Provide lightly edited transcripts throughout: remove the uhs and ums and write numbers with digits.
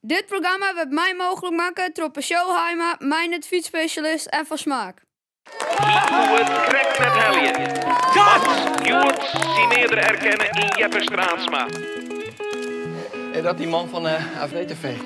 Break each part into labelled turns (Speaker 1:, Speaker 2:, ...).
Speaker 1: Dit programma werd mij mogelijk maken door Peugeot Heima, mijn het fietsspecialist en van smaak.
Speaker 2: Stuart trekt met Hellier. Stuart Sineerder erkennen in Jeppe Straatsma.
Speaker 3: En dat die man van AVD-TV.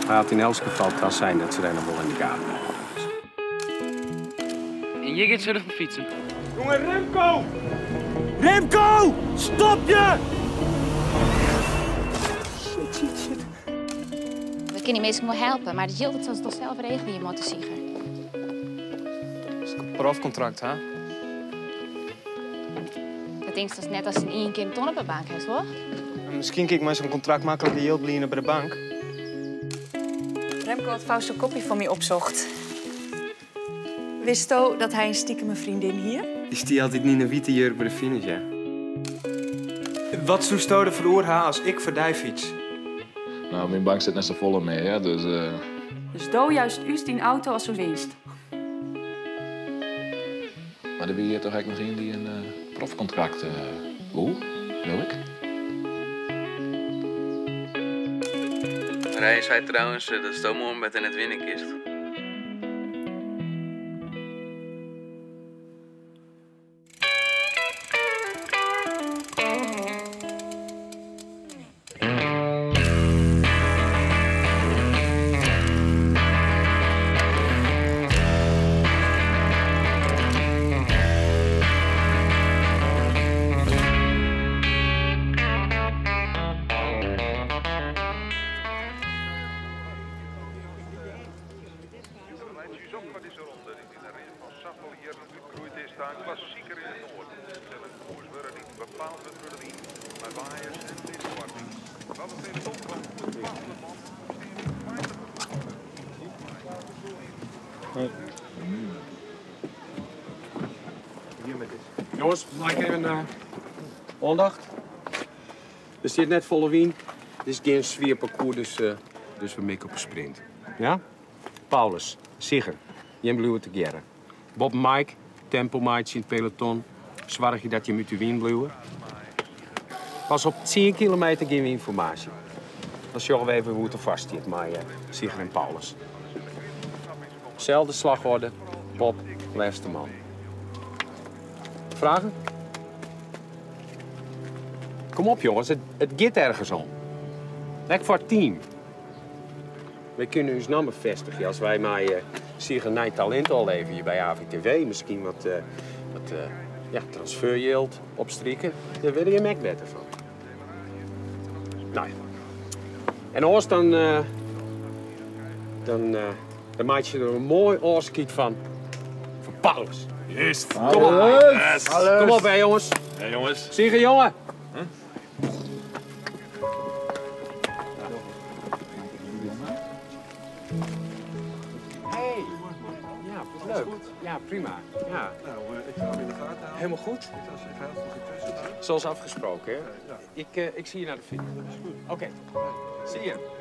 Speaker 4: Hij had in elk geval het zijn dat ze er nog wel in de gaten hebben.
Speaker 5: En je gaat zullen fietsen.
Speaker 6: Jongen, Remco! Remco! Stop je! Shit.
Speaker 7: We kunnen mensen wel helpen, maar de Jill zal het toch zelf regelen, je moet zeggen.
Speaker 3: Dat is een profcontract, hè?
Speaker 7: Dat denk je net als een één keer een ton op de bank heeft, hoor.
Speaker 3: Misschien kan ik maar zo'n contract makkelijk heel blieren bij de bank.
Speaker 8: Remco had Fausto Koppie van mij opzocht. Wist je dat hij een stiekeme vriendin hier?
Speaker 3: Is die altijd niet een witte jurk bij de finish, ja?
Speaker 6: Wat zou stoden voor oorha als ik voor die fiets?
Speaker 9: Nou, mijn bank zit net zo vol mee, hè, dus...
Speaker 8: Dus do juist u die auto als een winst.
Speaker 9: Maar er wil je toch eigenlijk nog in die een profcontract... Hoe? Wil ik?
Speaker 5: Rij zei trouwens dat Stoomhoorn met in het winnen kist.
Speaker 4: Jongens, maak even aandacht. Er zit net volle wien. Dit is geen sfeerparcours, dus we mikken op een sprint. Ja? Paulus, Sigger, jij blijft together. Bob en Mike, tempomaatje in het peloton. Zorg je dat je met de wien blijft. Pas op 10 kilometer geen informatie. Dan zorgen we even hoe het er vast zit, maar Sigger en Paulus. Zelfde slagorde, Bob, laatste man. Vragen? Kom op, jongens. Het gaat ergens om. Lekker voor het team. Wij kunnen ons namen vestigen als wij maar Sigger Nij talent al leven hier bij AVTV. Misschien wat transfergeld opstrikken. Daar wil je merk beter van. Nou ja. En anders dan maak je er een mooi oorskiet van Paulus.
Speaker 9: Yes.
Speaker 4: Kom op. Yes. Kom op, hè, jongens.
Speaker 9: Ja, jongens.
Speaker 4: Sigger, jongen.
Speaker 9: Huh?
Speaker 4: Hey. Ja, leuk. Ja, prima. Ja.
Speaker 6: Ik ga hem in de gaten houden.
Speaker 4: Helemaal goed. Zoals afgesproken, hè? Ik zie je naar de fiets. Dat is goed. Oké. Zie je.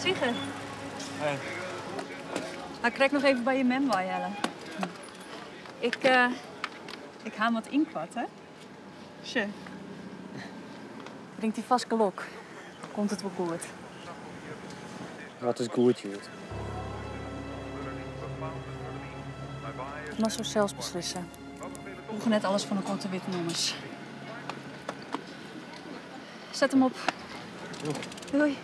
Speaker 8: Sigger. Nou, krijg nog even bij je memoir, Jelle. Ik haal wat inkwart, hè? Tje. Drinkt die vast gelok. Komt het wel goed.
Speaker 3: Wat is goed, Jut?
Speaker 8: Maar zo zelfs beslissen. We hoeven net alles van een korte witte jongens. Zet hem op. Doei.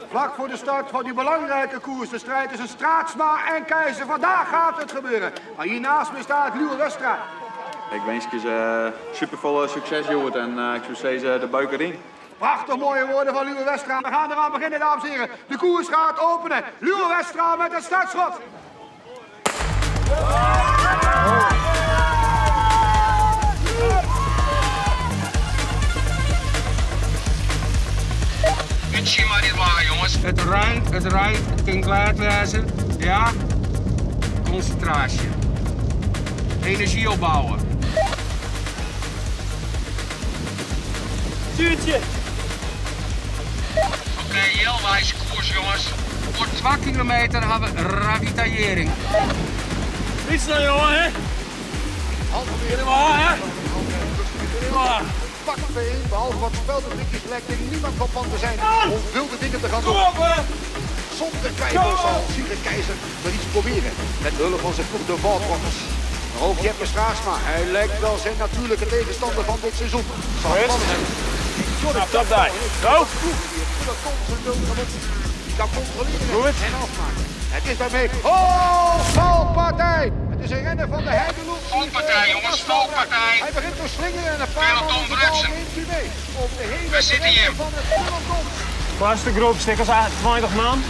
Speaker 10: Vlak voor de start van die belangrijke koers, de strijd tussen Straatsma en Keizer. Vandaag gaat het gebeuren. Maar hiernaast me staat Luwe Westra.
Speaker 11: Ik wens je supervolle succes, Jort. En ik zou zeggen, de buik erin.
Speaker 10: Prachtig mooie woorden van Luwe Westra. We gaan eraan beginnen, dames en heren. De koers gaat openen. Luwe Westra met een startschot.
Speaker 4: Zie maar niet waar, jongens. Het rijdt, het kan klaar wezen. Ja? Concentratie. Energie opbouwen. fietsje.
Speaker 10: Oké, heel wijs koers, jongens. Voor 2 kilometer hebben we ravitaillering.
Speaker 4: Fiets nou, jongen, hè? Halverwege. Hè?
Speaker 10: Pak bijeen, behalve wat speldenblikjes lijkt er niemand van plan te zijn om wilde dingen te gaan doen.
Speaker 4: Kom op, hè?
Speaker 10: Zonder twijfel zal Sigrid Keizer wel iets proberen. Met hulp van zijn ploeg de Valtrokkers. Maar ook Jeppe Straatsma, hij lijkt wel zijn natuurlijke tegenstander van dit seizoen.
Speaker 4: Stop daar. Zo.
Speaker 10: Die kan controleren en afmaken. Het is daarmee. Oh, valpartij! Het is een renner van de Heideloop.
Speaker 2: Valpartij, jongens, valpartij.
Speaker 10: Hij begint te slingeren en een paar
Speaker 2: Peloton Brutsen.
Speaker 10: We
Speaker 2: zitten hier.
Speaker 4: Laatste groep, stickers 20 man.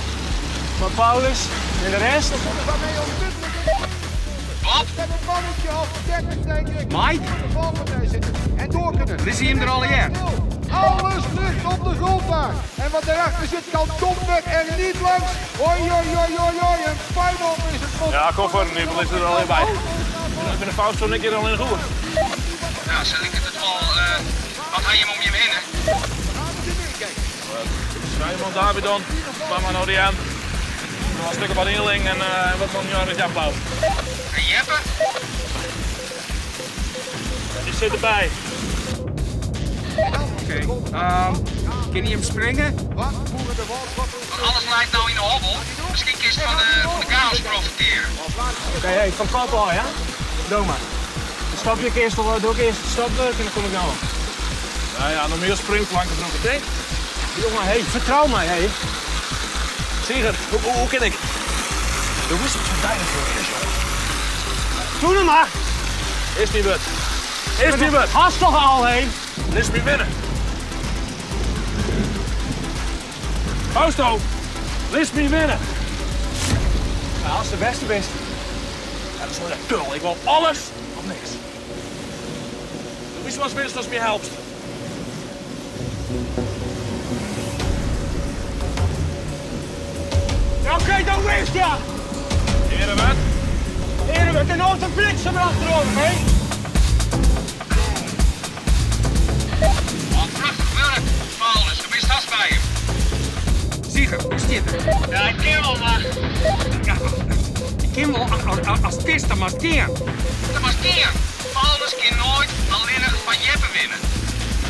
Speaker 4: Maar Paulus en de rest.
Speaker 2: Wat?
Speaker 10: Met een mannetje of 30 denk ik.
Speaker 6: Mike?
Speaker 10: De valpartij zitten. En door kunnen.
Speaker 6: We zien hem er al hier.
Speaker 10: Alles ligt op de grond daar. En wat erachter zit kan domweg er niet langs. Oi, oi, oi, oi, oi. En final is het op.
Speaker 4: Ja, kom voor een nieuw, is er al in bij. Ik ben een fout zo een keer al in de groep.
Speaker 2: Nou, zal ik het wel... wat ga je hem om je heen, hè?
Speaker 4: Simon, David dan. Mama nou die aan. Nog een stuk wat inling en wat van Joris Japblauw.
Speaker 2: En Jeppe?
Speaker 4: Die zit erbij.
Speaker 6: Oké. Kan je hem springen?
Speaker 2: Want alles lijkt nou in de hobbel. Misschien kist van de chaos profiteren.
Speaker 4: Oké, hey, van papa al, ja? Doe maar. Dan stap je eerst al, doe ik eerst de stapwerk en dan kom ik nou. Nou ja, nog meer springplanken van meteen. Jongen, hey, vertrouw mij, hé. Sigrid, hoe ken ik? De wist het zo duidelijk voor je, jongen. Doe hem maar. Is niet wat. Is niet wat. Hast toch al heen. Lis me winnen. Fausto, lis me winnen. Ja, als de beste bent. Ja, dat is gewoon een tul. Ik wil alles of niks. Doe eens wat winst als me helpt. Ja, oké, dan winst ja. Herenwet. Herenwet, en nooit een bliksem achterover, hé.
Speaker 2: Prachtig werk, Paulus. De best has bij hem.
Speaker 6: Zieger, hoe zit het?
Speaker 2: Ja, ik ken wel, maar...
Speaker 6: Ja, ik ken wel als het is te maskeren.
Speaker 2: Te maskeren. Paulus kan nooit alleen van Jeppe winnen.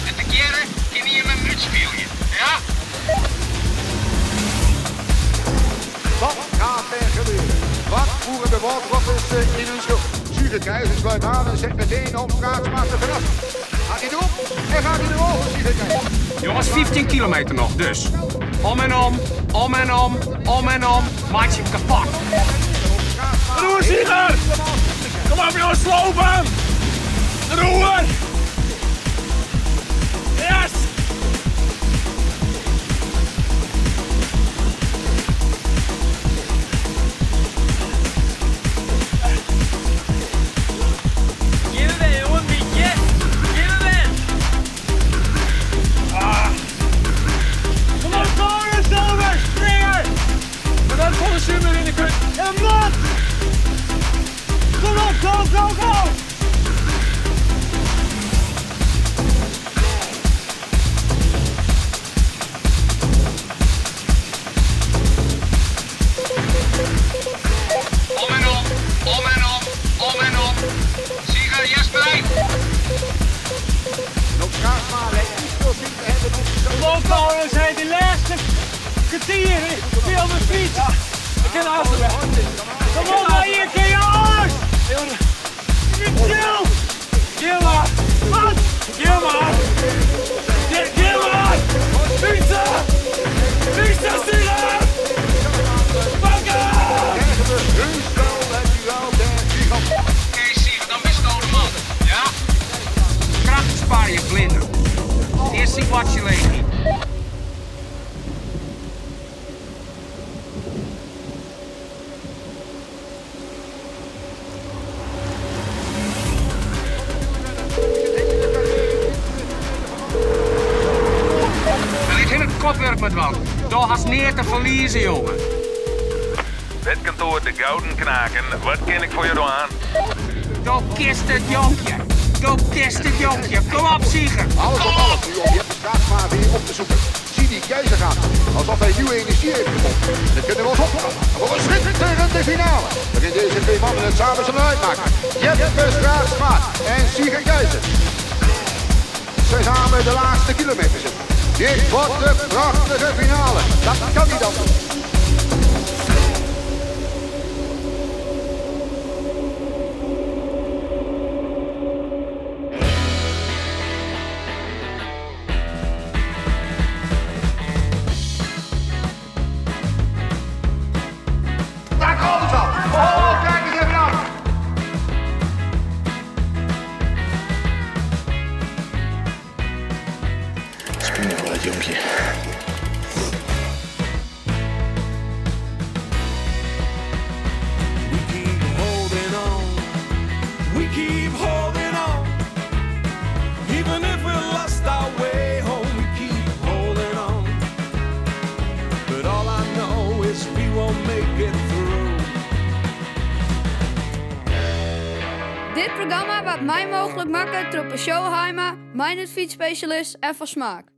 Speaker 2: En te keren kan hij hem een muts spelen. Ja?
Speaker 10: Wat gaat er gebeuren? Wat voeren de Valtrokkers in hun schuld? Sigrid Keizer sluit aan en zet meteen op Straatsma te verrassen. Gaat hij erop en gaat hij erover, Sigrid Keizer?
Speaker 6: Jongens, 15 kilometer nog, dus. Om en om, om en om, om en om. Maak je hem kapot.
Speaker 4: Roer, Sigrid! Kom op, jongens, slopen! Roer! Yes! Simmer in de kut. En wat? Kom op, go, go, go!
Speaker 2: Om en om, om en om, om en om. Sigrid, Jesper!
Speaker 10: Nog Straatsma lijkt niet veel zin te hebben op de
Speaker 4: Kom op, Paulus, hij de laatste kwartier. Ik wil mijn fiets. Ik ken alles weg. Kom op, maar hier, ken je alles! Gil! Gil maar! Wat? Gil maar! Gil maar! Fietsen! Fietsen, Sigrid! Pakken!
Speaker 2: Oké, Sigrid, dan best de man. Ja?
Speaker 6: Kracht spaar je blinden. Eerst zie wat je leeft niet. Kopwerk met wat. Door has neer te verliezen, jongen.
Speaker 2: Wetkantoor de Gouden Knaken, wat ken ik voor je doen aan?
Speaker 6: Door kist het jonkje. Go testen, jonkje. Kom op, Sieger.
Speaker 10: Alles op alles nu om die schaatsmaat weer op te zoeken. Zie die Keizer gaan, alsof hij nieuwe energie heeft gevonden. Dat kunnen we ons opgaan voor een schitterende finale. Waarin deze twee mannen het samen zullen uitmaken. Jeppe Straatsma en Sieger Keizer. Zij samen de laatste kilometers in. Dit wordt de prachtige finale. Dat kan niet anders. Daar komt het al. Oh, kijk eens even aan.
Speaker 9: Spring er wel uit, jonkje.
Speaker 12: We keep holding on. Even if we lost our way home, we keep holding on. But all I know is we won't make it through.
Speaker 1: Dit programma werd mij mogelijk maken door Showheimer, mijn fietsspecialist en van Smaak.